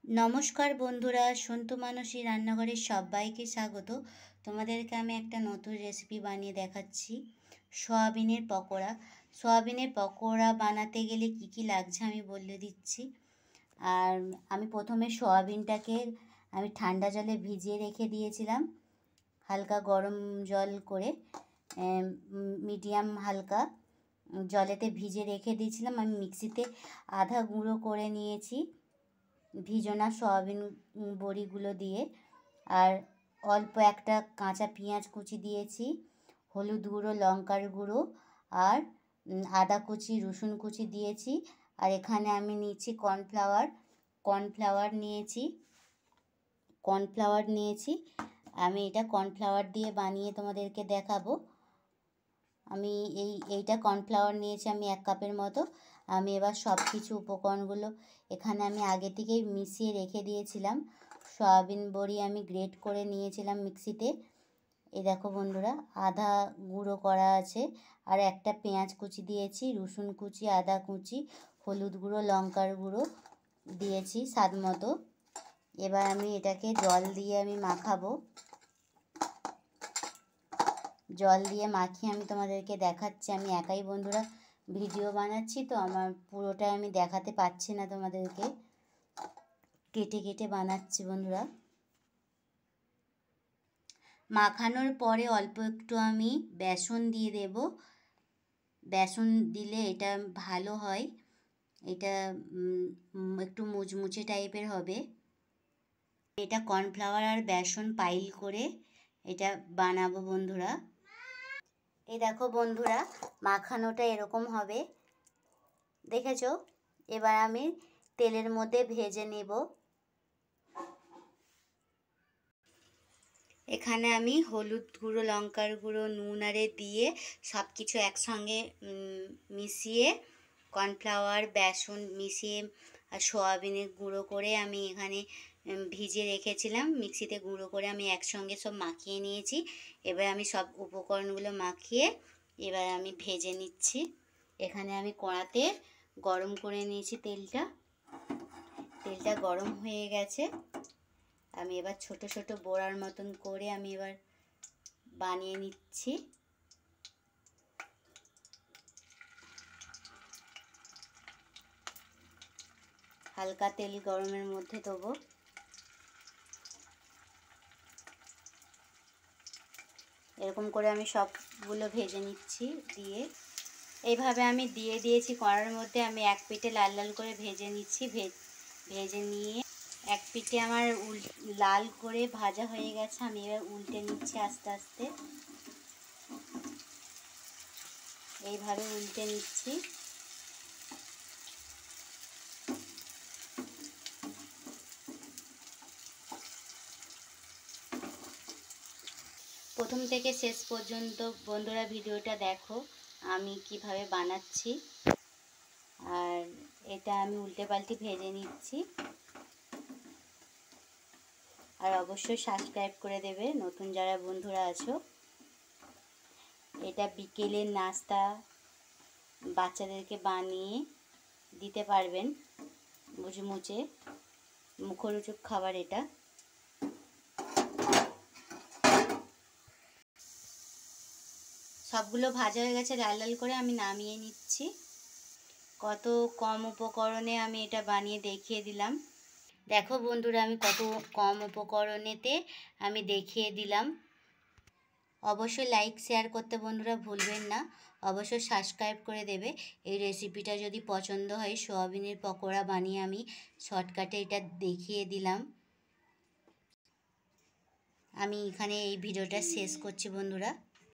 নমস্কার বন্ধুরা, সন্তু মানসী রান্নাঘরের সবাইকে স্বাগত। তোমাদেরকে আমি একটা নতুন রেসিপি বানিয়ে দেখাচ্ছি, সয়াবিনের পকোড়া। সয়াবিনের পকোড়া বানাতে গেলে কি কি লাগছে আমি বলে দিচ্ছি। আর আমি প্রথমে সয়াবিনটাকে আমি ঠান্ডা জলে ভিজিয়ে রেখে দিয়েছিলাম, হালকা গরম জল করে, মিডিয়াম হালকা জলেতে ভিজে রেখে দিয়েছিলাম। আমি মিক্সিতে আধা গুঁড়ো করে নিয়েছি ভিজোনা সয়াবিন বড়িগুলো দিয়ে। আর অল্প একটা কাঁচা পেঁয়াজ কুচি দিয়েছি, হলুদ গুঁড়ো, লঙ্কার গুঁড়ো আর আদা কুচি, রসুন কুচি দিয়েছি। আর এখানে আমি নিয়েছি কর্নফ্লাওয়ার নিয়েছি। আমি এটা কর্নফ্লাওয়ার দিয়ে বানিয়ে তোমাদেরকে দেখাবো। আমি এইটা কর্নফ্লাওয়ার নিয়েছি আমি 1 কাপের মতো। আমি এবার সব কিছু উপকরণগুলো এখানে আমি আগে থেকেই মিশিয়ে রেখে দিয়েছিলাম। সয়াবিন বড়ি আমি গ্রেট করে নিয়েছিলাম মিক্সিতে। এই দেখো বন্ধুরা, আদা গুঁড়ো করা আছে। আর একটা পেঁয়াজ কুচি দিয়েছি, রসুন কুচি, আদা কুচি, হলুদ গুঁড়ো, লঙ্কার গুঁড়ো দিয়েছি স্বাদ মতো। এবার আমি এটাকে জল দিয়ে আমি মাখাবো। জল দিয়ে মাখিয়ে আমি তোমাদেরকে দেখাচ্ছি। আমি একাই বন্ধুরা ভিডিও বানাচ্ছি, তো আমার পুরোটাই আমি দেখাতে পাচ্ছি না তোমাদেরকে, কেটে কেটে বানাচ্ছি বন্ধুরা। মাখানোর পরে অল্প একটু আমি বেসন দিয়ে দেব। বেসন দিলে এটা ভালো হয়, এটা একটু মুচমুচে টাইপের হবে। এটা কর্নফ্লাওয়ার আর বেসন পাইল করে এটা বানাবো বন্ধুরা। এই দেখো বন্ধুরা, মাখানোটা এরকম হবে, দেখেছো? এবার আমি তেলের মধ্যে ভেজে নেব। এখানে আমি হলুদ গুঁড়ো, লঙ্কার গুঁড়ো, নুন আরে দিয়ে সব কিছু একসঙ্গে মিশিয়ে, কর্নফ্লাওয়ার, বেসন মিশিয়ে আর সয়াবিনের গুঁড়ো করে আমি এখানে ভিজে রেখেছিলাম, মিক্সিতে গুঁড়ো করে আমি একসঙ্গে সব মাখিয়ে নিয়েছি। এবার আমি সব উপকরণগুলো মাখিয়ে এবার আমি ভেজে নিচ্ছি। এখানে আমি কড়াতে গরম করে নিয়েছি তেলটা গরম হয়ে গেছে। আমি এবার ছোট ছোট বড়ার মতন করে আমি এবার বানিয়ে নিচ্ছি। হালকা তেল গরমের মধ্যে দেবো। এরকম করে আমি সবগুলো ভেজে নিচ্ছি। দিয়ে এইভাবে আমি দিয়ে দিয়েছি কড়ার মধ্যে। আমি এক পিঠে লাল লাল করে ভেজে নিচ্ছি। ভেজে নিয়ে এক পিঠে আমার লাল করে ভাজা হয়ে গেছে। আমি এবার উল্টে নিচ্ছি আস্তে আস্তে, এইভাবে উল্টে নিচ্ছি। প্রথম থেকে শেষ পর্যন্ত বন্ধুরা ভিডিওটা দেখো আমি কিভাবে বানাচ্ছি। আর এটা আমি উল্টে পাল্টে ভেজে নিচ্ছি। আর অবশ্যই সাবস্ক্রাইব করে দেবে নতুন যারা বন্ধুরা আছো। এটা বিকেলের নাস্তা বাচ্চাদেরকে বানিয়ে দিতে পারবেন, মুচমুচে মুখরোচক খাবার এটা। সবগুলো ভাজা হয়ে গেছে লাল লাল করে, আমি নামিয়ে নিচ্ছি। কত কম উপকরণে আমি এটা বানিয়ে দেখিয়ে দিলাম। দেখো বন্ধুরা, আমি কত কম উপকরণেতে আমি দেখিয়ে দিলাম। অবশ্যই লাইক শেয়ার করতে বন্ধুরা ভুলবেন না। অবশ্যই সাবস্ক্রাইব করে দেবে। এই রেসিপিটা যদি পছন্দ হয়, সয়াবিনের পকোড়া বানিয়ে আমি শর্টকাটে এটা দেখিয়ে দিলাম। আমি এখানে এই ভিডিওটা শেষ করছি বন্ধুরা।